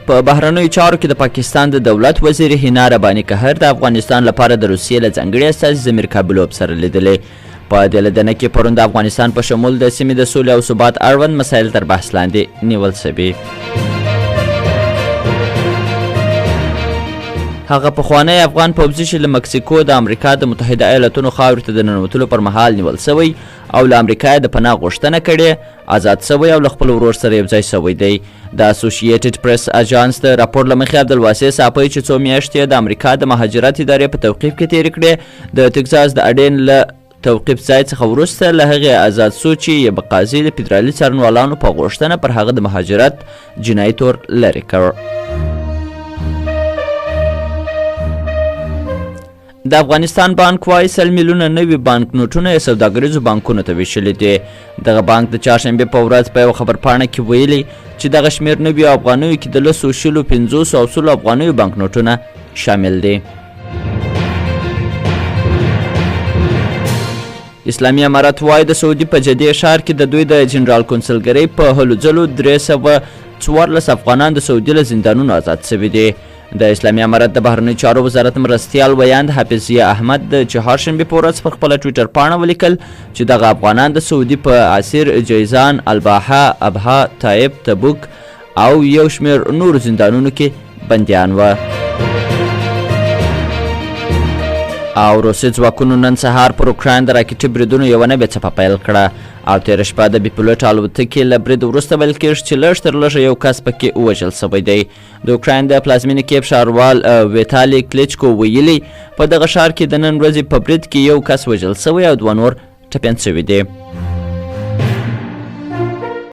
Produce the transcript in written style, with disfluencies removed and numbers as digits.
په بهرنیو چارو کې د پاکستان د دولت وزیر حنا رباني قهر د افغانستان لپاره د روسیې له ځانګړي استازي ضمیر کابلوف سره لیدلې. په دې لیدنه کې پرون د افغانستان په شمول د سیمې د سولې او ثبات اړوند مسایل تر بحث لاندې نیول شوي. هغه پخوانی افغان پوځي چې له مکسیکو د امریکا د متحده ایالتونو خاورې ته د ننوتلو پر مهال نیول شوی او له امریکا د پناه غوښتنه کړې، آزاد شوی او له خپل ورور سره یو ځای شوی دی. د اسوسییټډ پریس اژانس د راپور له مخې عبدالواسع ساپی چې څو میاشتې د امریکا د مهاجرت ادارې په توقیف کې تېرې کړې، د ټکزاس د اډین له توقیف ځای څخه وروسته له هغې آزاد سو چې یوه قاضي د فدرالي څارنوالانو په غوښتنه پر هغه د مهاجرت جنایي تور لرې کړ. د افغانستان بانک وایي 100 میلیونه نوي بانک نوټونه یې سوداګریزو بانکونو ته ویشلي دي. دغه بانک د چهارشنبې په ورځ په یوه خبرپاڼه کې ویلي چې دغه شمېر نویو افغانیو کې د 150 او 50 افغانیو بانک نوټونه شامل دي. اسلامي امارت وایي د سعودي په جدې ښار کې د دوی د جنرال کونسلګرۍ په هلو ځلو 314 افغانان د سعودي له زندانونو آزاد شوي دي. د اسلامي امارت د بهرنیو چارو وزارت مرستیال ویاند حافظ ضیا احمد د چهارشنبې په ورځ په خپله ټویټر پاڼه ولیکل چې دغه افغانان د سعودي په عسیر، جیزان، الباحه، ابها، طایب، تبوک او یو شمېر نورو زندانونو کې بندیان وه. او روسي ځواکونو نن سهار پر اوکراین د راکټي بریدونو یوه نوې څپه پیل کړه او تېره شپه د بې پیلوټ الوتکې له برید وروسته ویل کېږي چې لږ تر لږه یو کس پکې ووژل شوی دی. د اوکراین د پلازمینې کیف ښاروال ویتالي کلیچکو ویلي په دغه ښار کې د نن ورځې په برید کې یو کس وژل شوی او 2 نور ټپیان شوي دي.